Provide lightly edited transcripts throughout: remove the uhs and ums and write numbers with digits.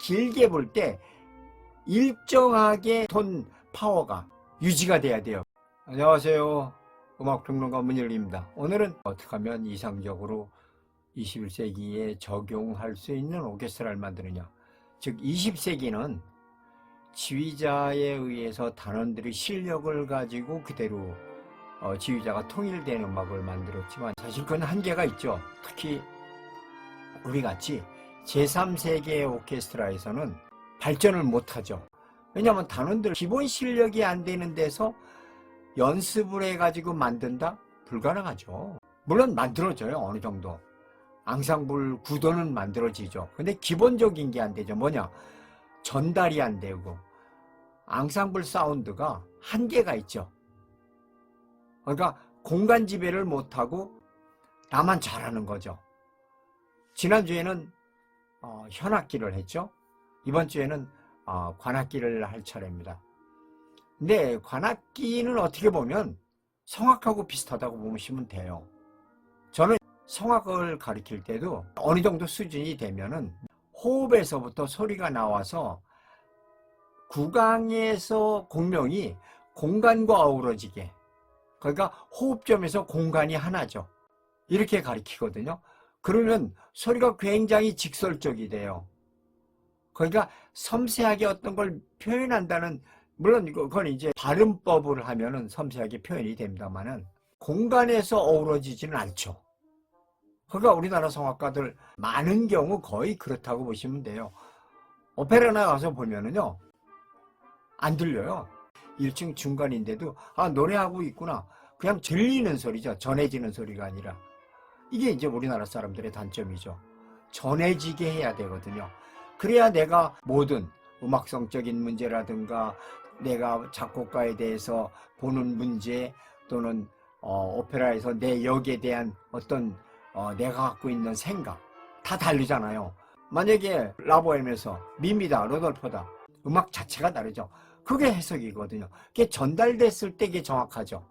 길게 볼 때 일정하게 톤 파워가 유지가 돼야 돼요. 안녕하세요. 음악평론가 문일입니다. 오늘은 어떻게 하면 이상적으로 21세기에 적용할 수 있는 오케스트라를 만드느냐. 즉 20세기는 지휘자에 의해서 단원들의 실력을 가지고 그대로 지휘자가 통일된 음악을 만들었지만 사실 그건 한계가 있죠. 특히 우리같이 제3세계의 오케스트라에서는 발전을 못하죠. 왜냐하면 단원들 기본 실력이 안 되는 데서 연습을 해가지고 만든다? 불가능하죠. 물론 만들어져요. 어느 정도. 앙상블 구도는 만들어지죠. 근데 기본적인 게 안 되죠. 뭐냐? 전달이 안 되고 앙상블 사운드가 한계가 있죠. 그러니까 공간 지배를 못하고 나만 잘하는 거죠. 지난주에는 현악기를 했죠. 이번 주에는 관악기를 할 차례입니다. 근데 관악기는 어떻게 보면 성악하고 비슷하다고 보시면 돼요. 저는 성악을 가르칠 때도 어느 정도 수준이 되면은 호흡에서부터 소리가 나와서 구강에서 공명이 공간과 어우러지게, 그러니까 호흡점에서 공간이 하나죠. 이렇게 가르치거든요. 그러면 소리가 굉장히 직설적이 돼요. 그러니까 섬세하게 어떤 걸 표현한다는, 물론 그건 이제 발음법을 하면은 섬세하게 표현이 됩니다만은 공간에서 어우러지지는 않죠. 그러니까 우리나라 성악가들 많은 경우 거의 그렇다고 보시면 돼요. 오페라나 가서 보면은요, 안 들려요. 1층 중간인데도 노래하고 있구나. 그냥 들리는 소리죠. 전해지는 소리가 아니라. 이게 이제 우리나라 사람들의 단점이죠. 전해지게 해야 되거든요. 그래야 내가 모든 음악성적인 문제라든가 내가 작곡가에 대해서 보는 문제 또는 오페라에서 내 역에 대한 어떤 내가 갖고 있는 생각 다 다르잖아요. 만약에 라보엠에서 미미다, 로돌포다, 음악 자체가 다르죠. 그게 해석이거든요. 그게 전달됐을 때 그게 정확하죠.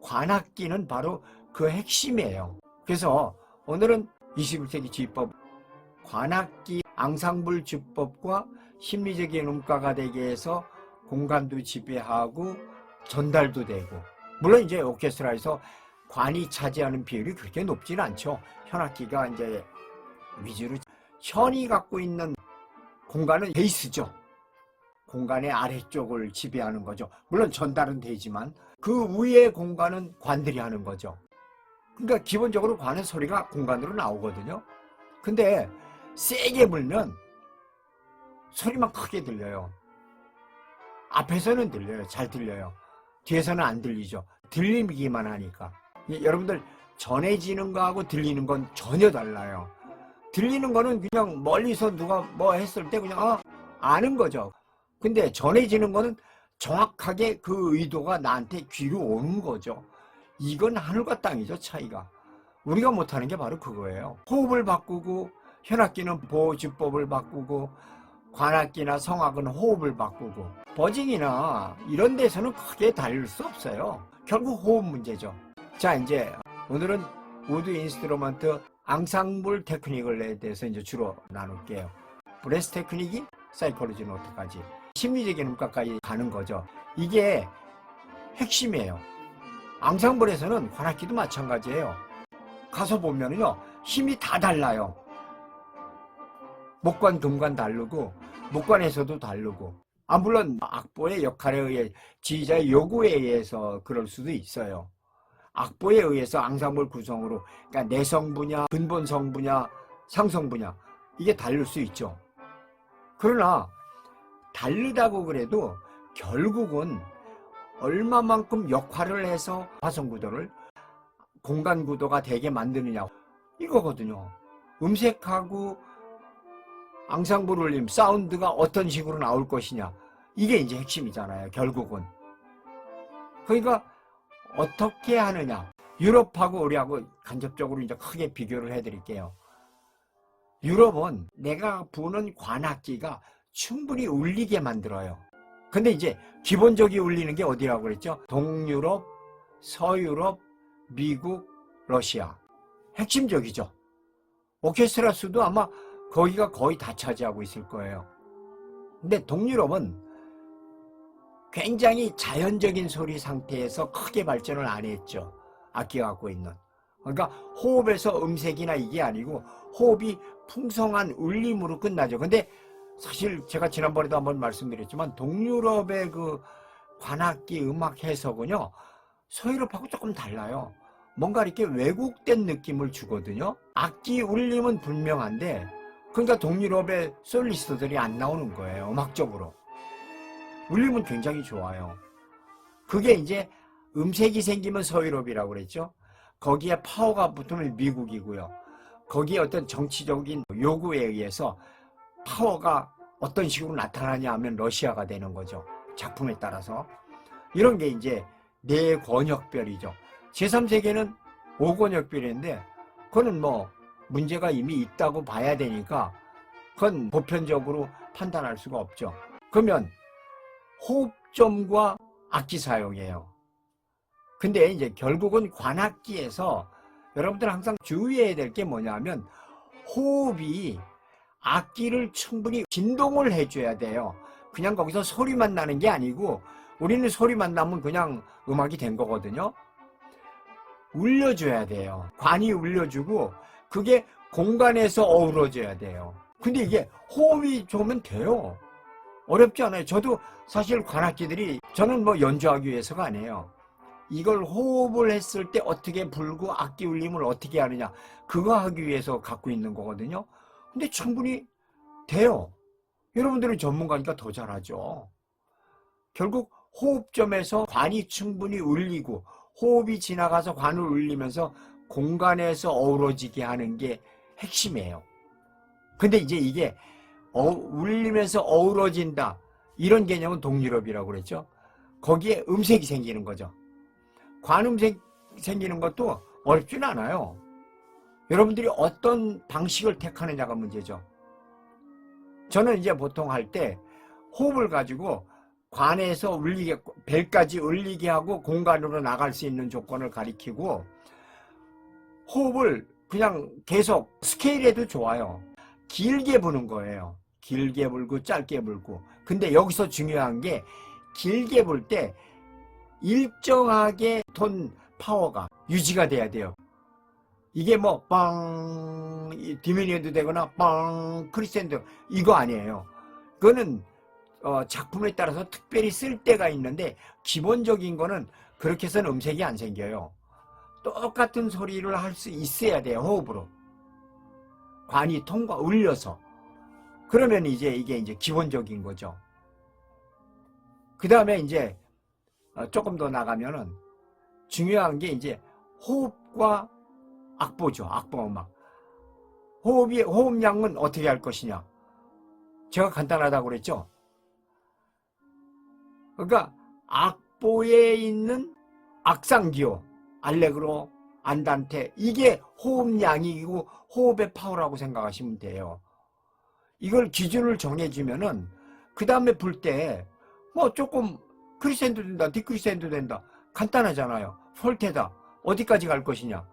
관악기는 바로 그 핵심이에요. 그래서 오늘은 21세기 지휘법, 관악기 앙상블 주법과 심리적인 음가가 되게 해서 공간도 지배하고 전달도 되고, 물론 이제 오케스트라에서 관이 차지하는 비율이 그렇게 높지는 않죠. 현악기가 이제 위주로, 현이 갖고 있는 공간은 베이스죠. 공간의 아래쪽을 지배하는 거죠. 물론 전달은 되지만 그 위의 공간은 관들이 하는 거죠. 그러니까 기본적으로 관의 소리가 공간으로 나오거든요. 근데 세게 불면 소리만 크게 들려요. 앞에서는 들려요. 잘 들려요. 뒤에서는 안 들리죠. 들리기만 하니까. 여러분들 전해지는 거하고 들리는 건 전혀 달라요. 들리는 거는 그냥 멀리서 누가 뭐 했을 때 그냥 아는 거죠. 근데 전해지는 거는 정확하게 그 의도가 나한테 귀로 오는 거죠. 이건 하늘과 땅이죠, 차이가. 우리가 못하는 게 바로 그거예요. 호흡을 바꾸고, 현악기는 보호주법을 바꾸고, 관악기나 성악은 호흡을 바꾸고, 버징이나 이런 데서는 크게 다를 수 없어요. 결국 호흡 문제죠. 자, 이제 오늘은 우드 인스트루먼트 앙상블 테크닉에 대해서 이제 주로 나눌게요. 브레스 테크닉이 사이콜로지 노트까지, 심리적인 음악까지 가는 거죠. 이게 핵심이에요. 앙상블에서는 관악기도 마찬가지예요. 가서 보면은요, 힘이 다 달라요. 목관, 금관 다르고, 목관에서도 다르고, 물론 악보의 역할에 의해, 지휘자의 요구에 의해서 그럴 수도 있어요. 악보에 의해서 앙상블 구성으로, 그러니까 내성 분야, 근본 성 분야, 상성 분야, 이게 다를 수 있죠. 그러나 다르다고 그래도 결국은 얼마만큼 역할을 해서 화성구도를, 공간구도가 되게 만드느냐, 이거거든요. 음색하고 앙상블 울림, 사운드가 어떤 식으로 나올 것이냐, 이게 이제 핵심이잖아요, 결국은. 그러니까 어떻게 하느냐. 유럽하고 우리하고 간접적으로 이제 크게 비교를 해드릴게요. 유럽은 내가 부는 관악기가 충분히 울리게 만들어요. 근데 이제 기본적이 울리는 게 어디라고 그랬죠? 동유럽, 서유럽, 미국, 러시아. 핵심적이죠. 오케스트라 수도 아마 거기가 거의 다 차지하고 있을 거예요. 근데 동유럽은 굉장히 자연적인 소리 상태에서 크게 발전을 안 했죠. 악기가 갖고 있는. 그러니까 호흡에서 음색이나 이게 아니고 호흡이 풍성한 울림으로 끝나죠. 근데 사실 제가 지난번에도 한번 말씀드렸지만 동유럽의 그 관악기 음악 해석은요, 서유럽하고 조금 달라요. 뭔가 이렇게 왜곡된 느낌을 주거든요. 악기 울림은 분명한데, 그러니까 동유럽의 솔리스트들이 안 나오는 거예요, 음악적으로. 울림은 굉장히 좋아요. 그게 이제 음색이 생기면 서유럽이라고 그랬죠. 거기에 파워가 붙으면 미국이고요. 거기에 어떤 정치적인 요구에 의해서 파워가 어떤 식으로 나타나냐 하면 러시아가 되는 거죠. 작품에 따라서. 이런 게 이제 네 권역별이죠. 제3세계는 5권역별인데 그거는 뭐 문제가 이미 있다고 봐야 되니까 그건 보편적으로 판단할 수가 없죠. 그러면 호흡점과 악기 사용이에요. 근데 이제 결국은 관악기에서 여러분들 항상 주의해야 될 게 뭐냐면 호흡이 악기를 충분히 진동을 해줘야 돼요. 그냥 거기서 소리만 나는 게 아니고 우리는 소리만 나면 그냥 음악이 된 거거든요. 울려줘야 돼요. 관이 울려주고 그게 공간에서 어우러져야 돼요. 근데 이게 호흡이 좋으면 돼요. 어렵지 않아요. 저도 사실 관악기들이 저는 뭐 연주하기 위해서가 아니에요. 이걸 호흡을 했을 때 어떻게 불고 악기 울림을 어떻게 하느냐 그거 하기 위해서 갖고 있는 거거든요. 근데 충분히 돼요. 여러분들은 전문가니까 더 잘하죠. 결국 호흡점에서 관이 충분히 울리고 호흡이 지나가서 관을 울리면서 공간에서 어우러지게 하는 게 핵심이에요. 근데 이제 이게 울리면서 어우러진다 이런 개념은 동유럽이라고 그랬죠. 거기에 음색이 생기는 거죠. 관음색 생기는 것도 어렵진 않아요. 여러분들이 어떤 방식을 택하느냐가 문제죠. 저는 이제 보통 할 때 호흡을 가지고 관에서 울리게, 벨까지 울리게 하고 공간으로 나갈 수 있는 조건을 가리키고 호흡을 그냥 계속 스케일해도 좋아요. 길게 부는 거예요. 길게 불고 짧게 불고. 근데 여기서 중요한 게 길게 불 때 일정하게 톤 파워가 유지가 돼야 돼요. 이게 뭐 빵 디미니언도 되거나 빵 크리센도 이거 아니에요. 그거는 작품에 따라서 특별히 쓸 때가 있는데 기본적인 거는 그렇게 해서는 음색이 안 생겨요. 똑같은 소리를 할 수 있어야 돼요. 호흡으로 관이 통과 울려서. 그러면 이제 이게 이제 기본적인 거죠. 그 다음에 이제 조금 더 나가면은 중요한 게 이제 호흡과 악보죠. 악보 음악. 호흡량은 어떻게 할 것이냐. 제가 간단하다고 그랬죠. 그러니까 악보에 있는 악상기호, 알레그로, 안단테 이게 호흡량이고 호흡의 파워라고 생각하시면 돼요. 이걸 기준을 정해주면은 그 다음에 불 때 뭐 조금 크리센도 된다, 디크리센도 된다. 간단하잖아요. 폴테다. 어디까지 갈 것이냐.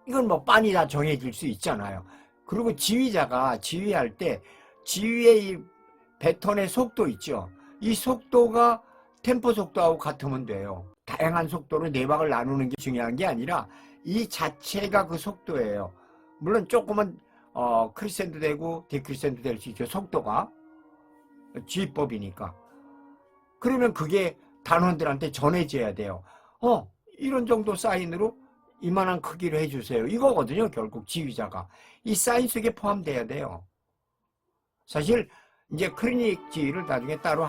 이건 뭐 빤히 다 정해질 수 있잖아요. 그리고 지휘자가 지휘할 때 지휘의 이 배턴의 속도 있죠. 이 속도가 템포 속도하고 같으면 돼요. 다양한 속도로 내박을 나누는 게 중요한 게 아니라 이 자체가 그 속도예요. 물론 조금은 크리센도 되고 디크리센도 될 수 있죠. 속도가 지휘법이니까. 그러면 그게 단원들한테 전해져야 돼요. 이런 정도 사인으로 이만한 크기로 해주세요. 이거거든요. 결국 지휘자가. 이 사인 속에 포함돼야 돼요. 사실 이제 클리닉 지휘를 나중에 따로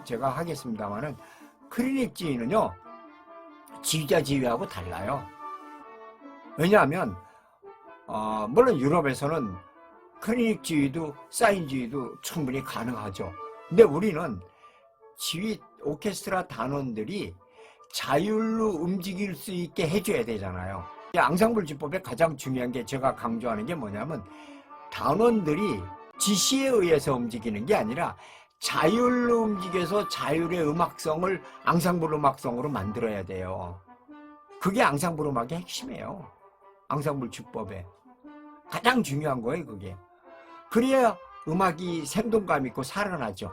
제가 하겠습니다만은 클리닉 지휘는요. 지휘자 지휘하고 달라요. 왜냐하면 물론 유럽에서는 클리닉 지휘도 사인 지휘도 충분히 가능하죠. 근데 우리는 지휘 오케스트라 단원들이 자율로 움직일 수 있게 해줘야 되잖아요. 앙상블 지법의 가장 중요한 게 제가 강조하는 게 뭐냐면 단원들이 지시에 의해서 움직이는 게 아니라 자율로 움직여서 자율의 음악성을 앙상블 음악성으로 만들어야 돼요. 그게 앙상블 음악의 핵심이에요. 앙상블 주법에 가장 중요한 거예요. 그게. 그래야 음악이 생동감 있고 살아나죠.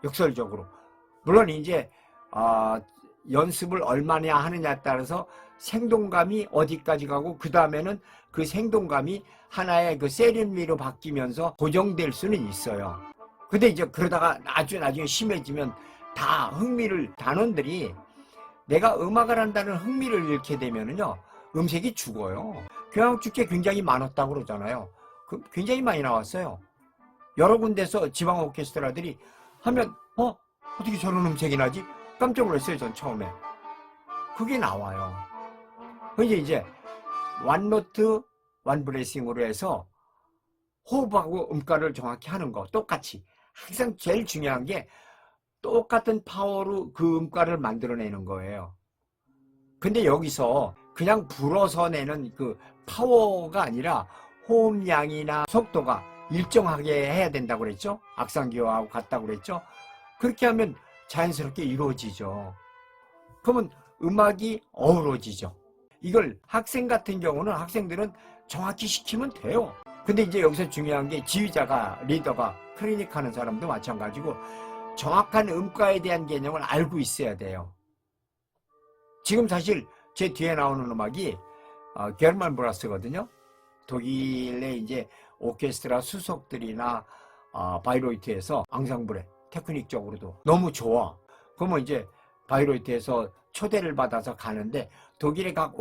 역설적으로. 물론 이제 연습을 얼마나 하느냐에 따라서 생동감이 어디까지 가고 그 다음에는 그 생동감이 하나의 그 세련미로 바뀌면서 고정될 수는 있어요. 근데 이제 그러다가 나중에 심해지면 다 단원들이 내가 음악을 한다는 흥미를 잃게 되면은요, 음색이 죽어요. 교향축제 굉장히 많았다고 그러잖아요. 굉장히 많이 나왔어요. 여러 군데서 지방 오케스트라들이 하면 어떻게 저런 음색이 나지? 깜짝 놀랐어요, 전 처음에. 그게 나와요. 이제 원노트 원브레싱으로 해서 호흡하고 음가를 정확히 하는 거 똑같이. 항상 제일 중요한 게 똑같은 파워로 그 음가를 만들어내는 거예요. 근데 여기서 그냥 불어서 내는 그 파워가 아니라 호흡량이나 속도가 일정하게 해야 된다고 그랬죠? 악상기호하고 같다고 그랬죠? 그렇게 하면 자연스럽게 이루어지죠. 그러면 음악이 어우러지죠. 이걸 학생 같은 경우는 학생들은 정확히 시키면 돼요. 근데 이제 여기서 중요한 게 지휘자가, 리더가, 클리닉 하는 사람도 마찬가지고 정확한 음가에 대한 개념을 알고 있어야 돼요. 지금 사실 제 뒤에 나오는 음악이 게르만 브라스거든요. 독일의 이제 오케스트라 수석들이나 바이로이트에서 앙상블에 테크닉적으로도 너무 좋아. 그러면 이제 바이로이트에서 초대를 받아서 가는데 독일의 각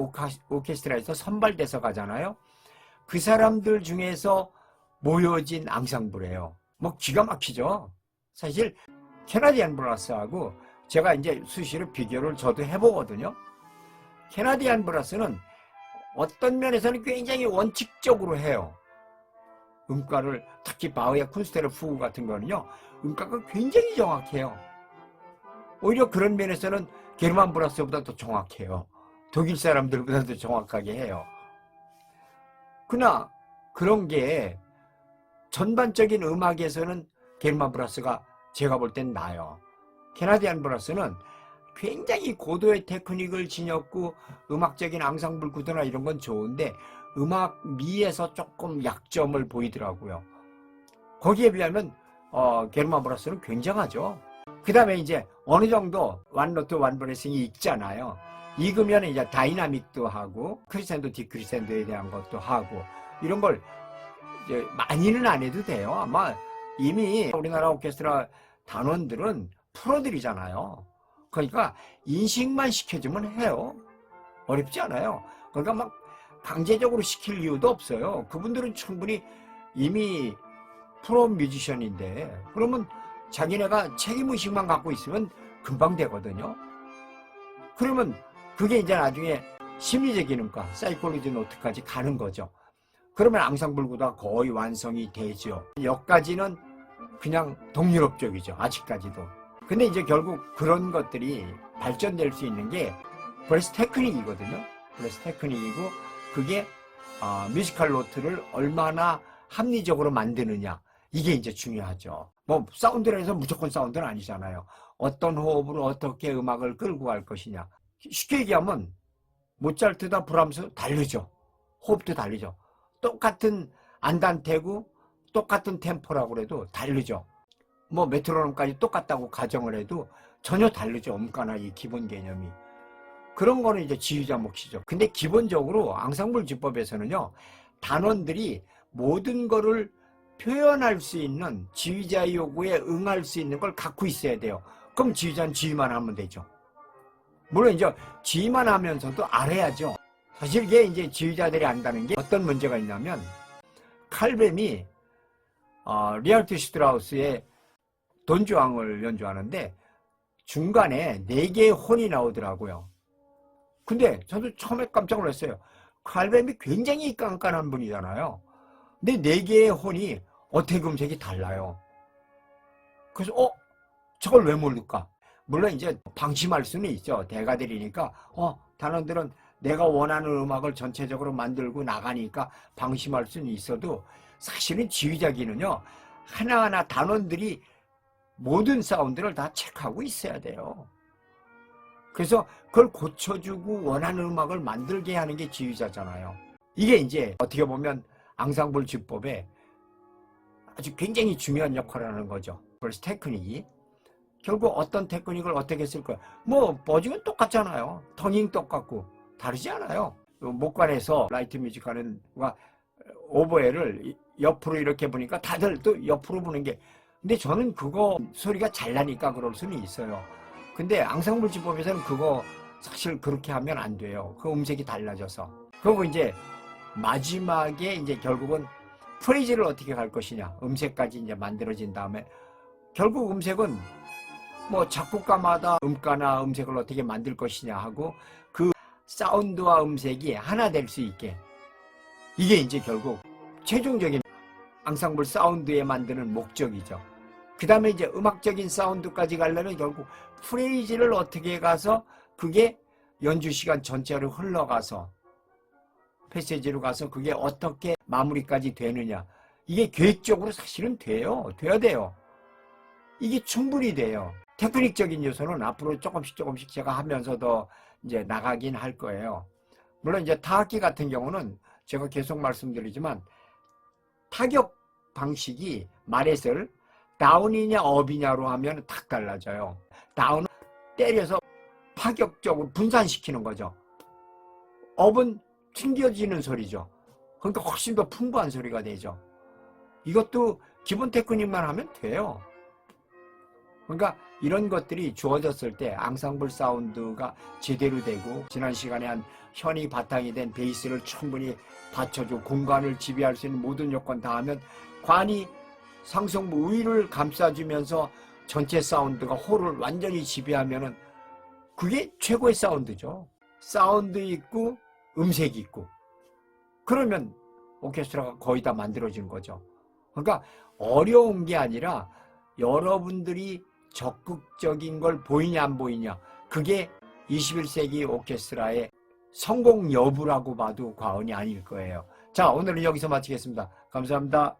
오케스트라에서 선발돼서 가잖아요. 그 사람들 중에서 모여진 앙상블이에요. 뭐 기가 막히죠. 사실 캐나디안 브라스하고 제가 이제 수시로 비교를 저도 해보거든요. 캐나디안 브라스는 어떤 면에서는 굉장히 원칙적으로 해요. 음가를, 특히 바흐의 쿤스테르 푸그 같은 거는요, 음가가 굉장히 정확해요. 오히려 그런 면에서는 게르만 브라스보다 더 정확해요. 독일 사람들보다 더 정확하게 해요. 그러나 그런 게 전반적인 음악에서는 게르만 브라스가 제가 볼 땐 나아요. 캐나디안 브라스는 굉장히 고도의 테크닉을 지녔고 음악적인 앙상블 구도나 이런 건 좋은데 음악 미에서 조금 약점을 보이더라고요. 거기에 비하면 게르만 브라스는 굉장하죠. 그 다음에 이제 어느 정도 원노트 원브레싱이 있잖아요. 익으면 이제 다이나믹도 하고 크리센도 디크리센도에 대한 것도 하고 이런 걸 이제 많이는 안 해도 돼요. 아마 이미 우리나라 오케스트라 단원들은 프로들이잖아요. 그러니까 인식만 시켜주면 해요. 어렵지 않아요. 그러니까 막 강제적으로 시킬 이유도 없어요. 그분들은 충분히 이미 프로 뮤지션인데 그러면 자기네가 책임의식만 갖고 있으면 금방 되거든요. 그러면 그게 이제 나중에 심리적인 음과 사이콜로지 노트까지 가는 거죠. 그러면 앙상블 구도가 거의 완성이 되죠. 여기까지는 그냥 동유럽적이죠. 아직까지도. 근데 이제 결국 그런 것들이 발전될 수 있는 게 브레스 테크닉이거든요. 브레스 테크닉이고 그게 뮤지컬 노트를 얼마나 합리적으로 만드느냐. 이게 이제 중요하죠. 뭐 사운드라 해서 무조건 사운드는 아니잖아요. 어떤 호흡으로 어떻게 음악을 끌고 갈 것이냐. 쉽게 얘기하면 모차르트다 브람스 다르죠. 호흡도 다르죠. 똑같은 안단테고 똑같은 템포라고 해도 다르죠. 뭐 메트로놈까지 똑같다고 가정을 해도 전혀 다르죠. 음가나 이 기본 개념이. 그런 거는 이제 지휘자 몫이죠. 근데 기본적으로 앙상블 지법에서는요. 단원들이 모든 거를 표현할 수 있는 지휘자의 요구에 응할 수 있는 걸 갖고 있어야 돼요. 그럼 지휘자는 지휘만 하면 되죠. 물론 이제 지휘만 하면서도 알아야죠. 사실 이게 이제 지휘자들이 안다는 게 어떤 문제가 있냐면 칼뱀이 리하르트 슈트라우스의 돈주왕을 연주하는데 중간에 4개의 혼이 나오더라고요. 근데 저도 처음에 깜짝 놀랐어요. 칼뱀이 굉장히 깐깐한 분이잖아요. 근데 4개의 혼이 어떻게 음색이 달라요. 그래서 저걸 왜 모를까? 물론 이제 방심할 수는 있죠. 대가들이니까 단원들은 내가 원하는 음악을 전체적으로 만들고 나가니까 방심할 수는 있어도 사실은 지휘자기는요. 하나하나 단원들이 모든 사운드를 다 체크하고 있어야 돼요. 그래서 그걸 고쳐주고 원하는 음악을 만들게 하는 게 지휘자잖아요. 이게 이제 어떻게 보면 앙상블 지법의 아주 굉장히 중요한 역할을 하는 거죠. 그래서 테크닉이 결국 어떤 테크닉을 어떻게 쓸 거야. 뭐 버징은 똑같잖아요. 터닝 똑같고 다르지 않아요. 목관에서 라이트 뮤직 하는 오보에를 옆으로 이렇게 보니까 다들 또 옆으로 보는 게, 근데 저는 그거 소리가 잘 나니까 그럴 수는 있어요. 근데 앙상블 지법에서는 그거 사실 그렇게 하면 안 돼요. 그 음색이 달라져서. 그리고 이제 마지막에 이제 결국은 프레이즈를 어떻게 갈 것이냐, 음색까지 이제 만들어진 다음에 결국 음색은 뭐 작곡가마다 음가나 음색을 어떻게 만들 것이냐 하고 그 사운드와 음색이 하나 될 수 있게, 이게 이제 결국 최종적인 앙상블 사운드에 만드는 목적이죠. 그 다음에 이제 음악적인 사운드까지 가려면 결국 프레이즈를 어떻게 가서 그게 연주 시간 전체로 흘러가서 패시지로 가서 그게 어떻게 마무리까지 되느냐, 이게 계획적으로 사실은 돼요. 돼야 돼요. 이게 충분히 돼요. 테크닉적인 요소는 앞으로 조금씩 제가 하면서 더 이제 나가긴 할 거예요. 물론 이제 타악기 같은 경우는 제가 계속 말씀드리지만 타격 방식이 마렛을 다운이냐 업이냐로 하면 탁 달라져요. 다운은 때려서 파격적으로 분산시키는 거죠. 업은 튕겨지는 소리죠. 그러니까 훨씬 더 풍부한 소리가 되죠. 이것도 기본 테크닉만 하면 돼요. 그러니까 이런 것들이 주어졌을 때 앙상블 사운드가 제대로 되고, 지난 시간에 한 현이 바탕이 된 베이스를 충분히 받쳐주고 공간을 지배할 수 있는 모든 요건 다 하면 관이 상성부 위를 감싸주면서 전체 사운드가 홀을 완전히 지배하면은 그게 최고의 사운드죠. 사운드 있고 음색이 있고, 그러면 오케스트라가 거의 다 만들어진 거죠. 그러니까 어려운 게 아니라 여러분들이 적극적인 걸 보이냐 안 보이냐, 그게 21세기 오케스트라의 성공 여부라고 봐도 과언이 아닐 거예요. 자, 오늘은 여기서 마치겠습니다. 감사합니다.